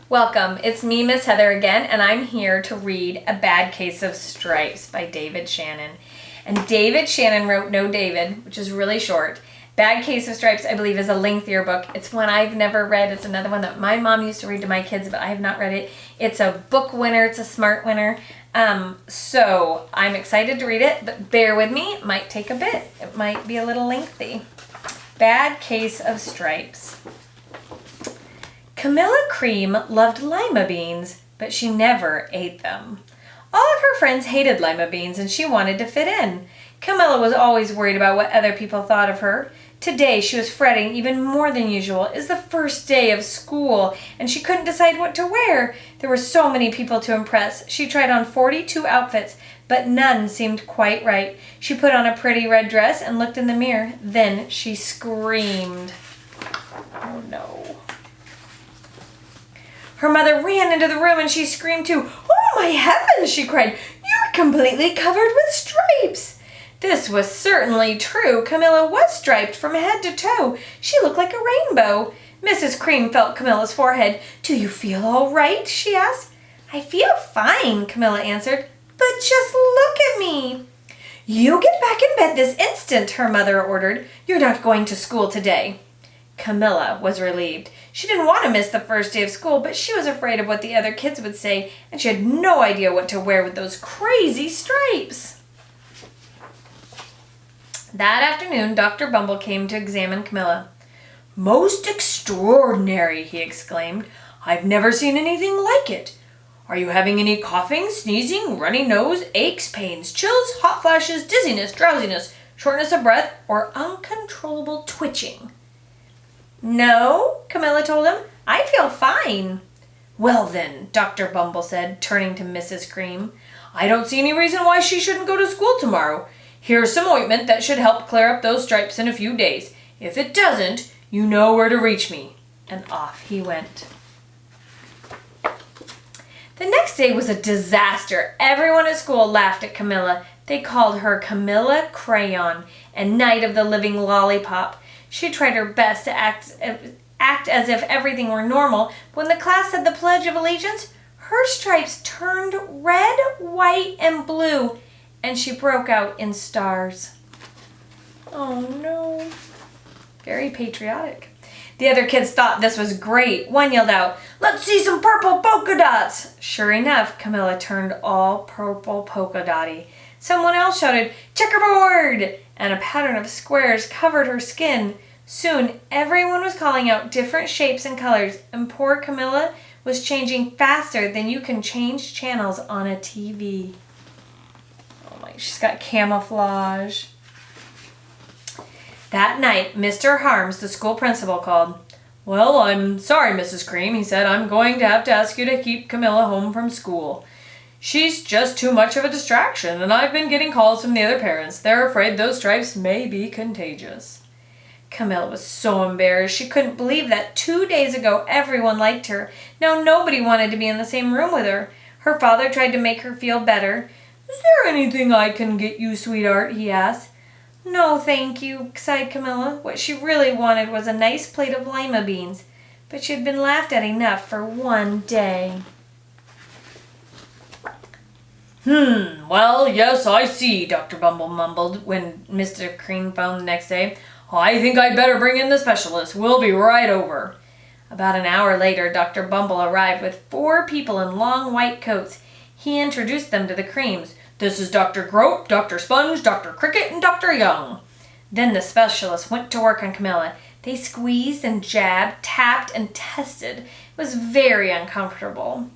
Welcome. It's me, Miss Heather again, and I'm here to read A Bad Case of Stripes by David Shannon. And David Shannon wrote No David, which is really short. Bad Case of Stripes, I believe, is a lengthier book. It's one I've never read. It's another one that my mom used to read to my kids, but I have not read it. It's a book winner. It's a smart winner. So I'm excited to read it, but bear with me. It might take a bit. It might be a little lengthy. Bad Case of Stripes. Camilla Cream loved lima beans, but she never ate them. All of her friends hated lima beans, and she wanted to fit in. Camilla was always worried about what other people thought of her. Today she was fretting even more than usual. It was the first day of school, and she couldn't decide what to wear. There were so many people to impress. She tried on 42 outfits, but none seemed quite right. She put on a pretty red dress and looked in the mirror. Then she screamed. Oh no. Her mother ran into the room and she screamed too. "Oh my heavens," she cried. "You're completely covered with stripes." This was certainly true. Camilla was striped from head to toe. She looked like a rainbow. Mrs. Cream felt Camilla's forehead. "Do you feel all right?" she asked. "I feel fine," Camilla answered. "But just look at me." "You get back in bed this instant," her mother ordered. "You're not going to school today." Camilla was relieved. She didn't want to miss the first day of school, but she was afraid of what the other kids would say, and she had no idea what to wear with those crazy stripes. That afternoon, Dr. Bumble came to examine Camilla. "Most extraordinary," he exclaimed. "I've never seen anything like it. Are you having any coughing, sneezing, runny nose, aches, pains, chills, hot flashes, dizziness, drowsiness, shortness of breath, or uncontrollable twitching?" "No," Camilla told him. "I feel fine." "Well then," Dr. Bumble said, turning to Mrs. Cream, "I don't see any reason why she shouldn't go to school tomorrow. Here's some ointment that should help clear up those stripes in a few days. If it doesn't, you know where to reach me." And off he went. The next day was a disaster. Everyone at school laughed at Camilla. They called her Camilla Crayon and Knight of the Living Lollipop. She tried her best to act as if everything were normal. When the class said the Pledge of Allegiance, her stripes turned red, white, and blue, and she broke out in stars. Oh no. Very patriotic. The other kids thought this was great. One yelled out, "Let's see some purple polka dots." Sure enough, Camilla turned all purple polka dotty. Someone else shouted, "Checkerboard!" and a pattern of squares covered her skin. Soon, everyone was calling out different shapes and colors, and poor Camilla was changing faster than you can change channels on a TV. Oh my, she's got camouflage. That night, Mr. Harms, the school principal, called. "Well, I'm sorry, Mrs. Cream," he said. "I'm going to have to ask you to keep Camilla home from school. She's just too much of a distraction, and I've been getting calls from the other parents. They're afraid those stripes may be contagious." Camilla was so embarrassed. She couldn't believe that 2 days ago everyone liked her. Now nobody wanted to be in the same room with her. Her father tried to make her feel better. "Is there anything I can get you, sweetheart?" he asked. "No, thank you," sighed Camilla. What she really wanted was a nice plate of lima beans, but she had been laughed at enough for one day. "Well, yes, I see," Dr. Bumble mumbled when Mr. Cream phoned the next day. "I think I'd better bring in the specialist. We'll be right over." About an hour later, Dr. Bumble arrived with 4 people in long white coats. He introduced them to the Creams. "This is Dr. Grope, Dr. Sponge, Dr. Cricket, and Dr. Young." Then the specialist went to work on Camilla. They squeezed and jabbed, tapped, and tested. It was very uncomfortable.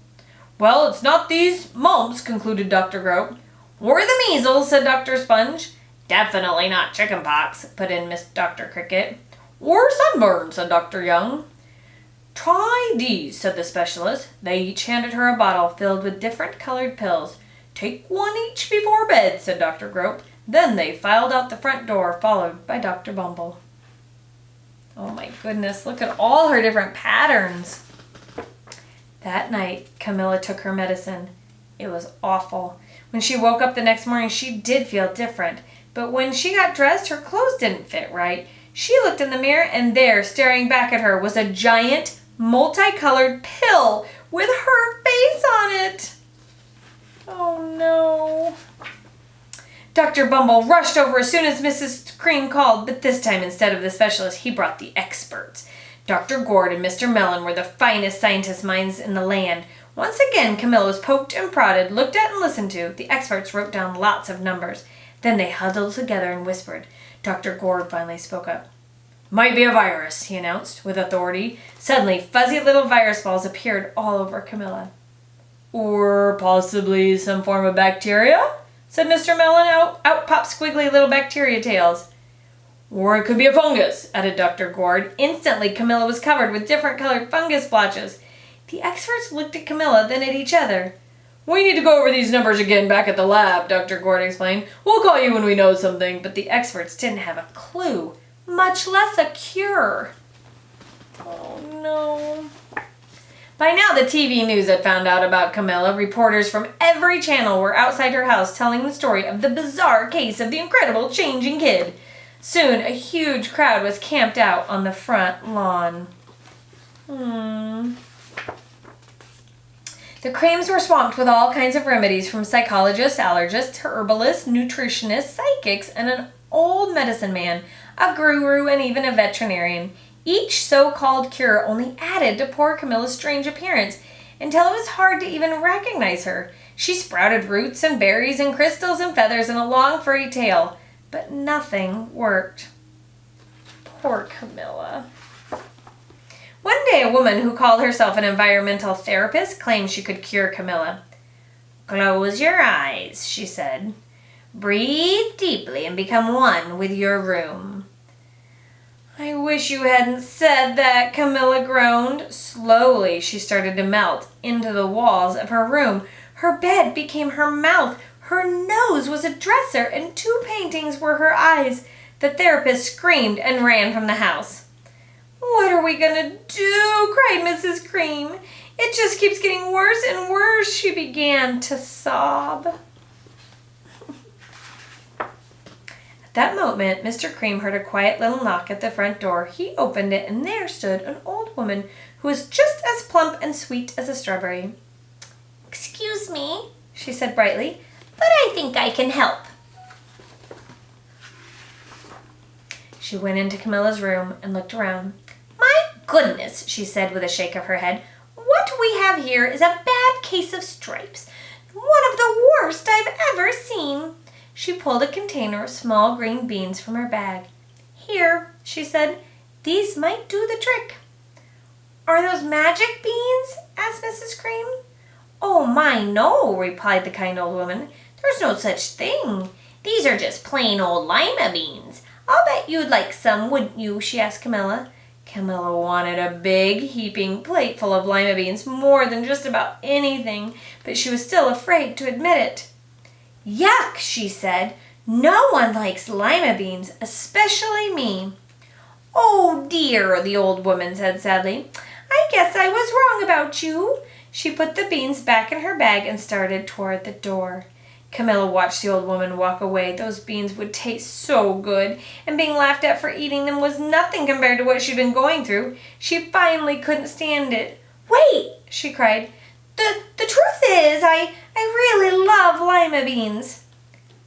"Well, it's not these mumps," concluded Dr. Grope. "Or the measles," said Dr. Sponge. "Definitely not chickenpox," put in Dr. Cricket. "Or sunburn," said Dr. Young. "Try these," said the specialist. They each handed her a bottle filled with different colored pills. "Take one each before bed," said Dr. Grope. Then they filed out the front door, followed by Dr. Bumble. Oh my goodness, look at all her different patterns. That night, Camilla took her medicine. It was awful. When she woke up the next morning, she did feel different. But when she got dressed, her clothes didn't fit right. She looked in the mirror, and there, staring back at her, was a giant multicolored pill with her face on it. Oh no. Dr. Bumble rushed over as soon as Mrs. Cream called, but this time instead of the specialist, he brought the experts. Dr. Gourd and Mr. Mellon were the finest scientist minds in the land. Once again, Camilla was poked and prodded, looked at and listened to. The experts wrote down lots of numbers. Then they huddled together and whispered. Dr. Gourd finally spoke up. Might be a virus, he announced with authority. Suddenly, fuzzy little virus balls appeared all over Camilla. Or possibly some form of bacteria, said Mr. Mellon. Out popped squiggly little bacteria tails. Or it could be a fungus, added Dr. Gourd. Instantly, Camilla was covered with different colored fungus splotches. The experts looked at Camilla, then at each other. We need to go over these numbers again back at the lab, Dr. Gourd explained. We'll call you when we know something. But the experts didn't have a clue, much less a cure. Oh, no. By now, the TV news had found out about Camilla. Reporters from every channel were outside her house telling the story of the bizarre case of the incredible changing kid. Soon, a huge crowd was camped out on the front lawn. The Creams were swamped with all kinds of remedies from psychologists, allergists, herbalists, nutritionists, psychics, and an old medicine man, a guru, and even a veterinarian. Each so-called cure only added to poor Camilla's strange appearance until it was hard to even recognize her. She sprouted roots and berries and crystals and feathers and a long furry tail, but nothing worked. Poor Camilla. One day, a woman who called herself an environmental therapist claimed she could cure Camilla. Close your eyes, she said. Breathe deeply and become one with your room. I wish you hadn't said that, Camilla groaned. Slowly, she started to melt into the walls of her room. Her bed became her mouth. Her nose was a dresser, and 2 paintings were her eyes. The therapist screamed and ran from the house. What are we going to do? Cried Mrs. Cream. It just keeps getting worse and worse. She began to sob. At that moment, Mr. Cream heard a quiet little knock at the front door. He opened it, and there stood an old woman who was just as plump and sweet as a strawberry. Excuse me, she said brightly, but I think I can help. She went into Camilla's room and looked around. My goodness, she said with a shake of her head. What we have here is a bad case of stripes. One of the worst I've ever seen. She pulled a container of small green beans from her bag. Here, she said, these might do the trick. Are those magic beans? Asked Mrs. Cream. Oh my, no, replied the kind old woman. There's no such thing. These are just plain old lima beans. I'll bet you'd like some, wouldn't you? She asked Camilla. Camilla wanted a big, heaping plate full of lima beans more than just about anything, but she was still afraid to admit it. Yuck, she said. No one likes lima beans, especially me. Oh dear, the old woman said sadly. I guess I was wrong about you. She put the beans back in her bag and started toward the door. Camilla watched the old woman walk away. Those beans would taste so good, and being laughed at for eating them was nothing compared to what she'd been going through. She finally couldn't stand it. Wait, she cried. The truth is, I really love lima beans.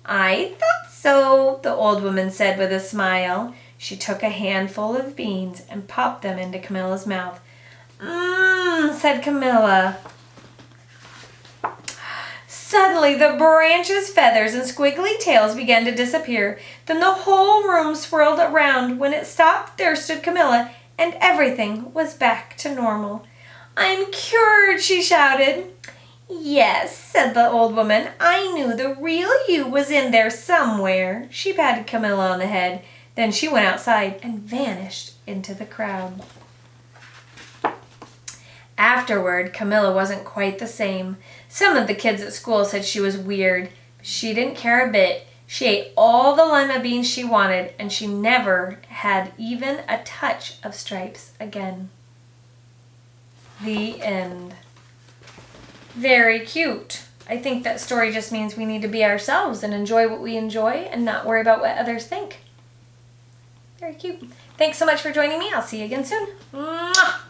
I thought so, the old woman said with a smile. She took a handful of beans and popped them into Camilla's mouth. Said Camilla. Suddenly, the branches, feathers, and squiggly tails began to disappear. Then the whole room swirled around. When it stopped, there stood Camilla, and everything was back to normal. I'm cured, she shouted. Yes, said the old woman. I knew the real you was in there somewhere. She patted Camilla on the head. Then she went outside and vanished into the crowd. Afterward, Camilla wasn't quite the same. Some of the kids at school said she was weird, but she didn't care a bit. She ate all the lima beans she wanted, and she never had even a touch of stripes again. The end. Very cute. I think that story just means we need to be ourselves and enjoy what we enjoy and not worry about what others think. Very cute. Thanks so much for joining me. I'll see you again soon. Mwah!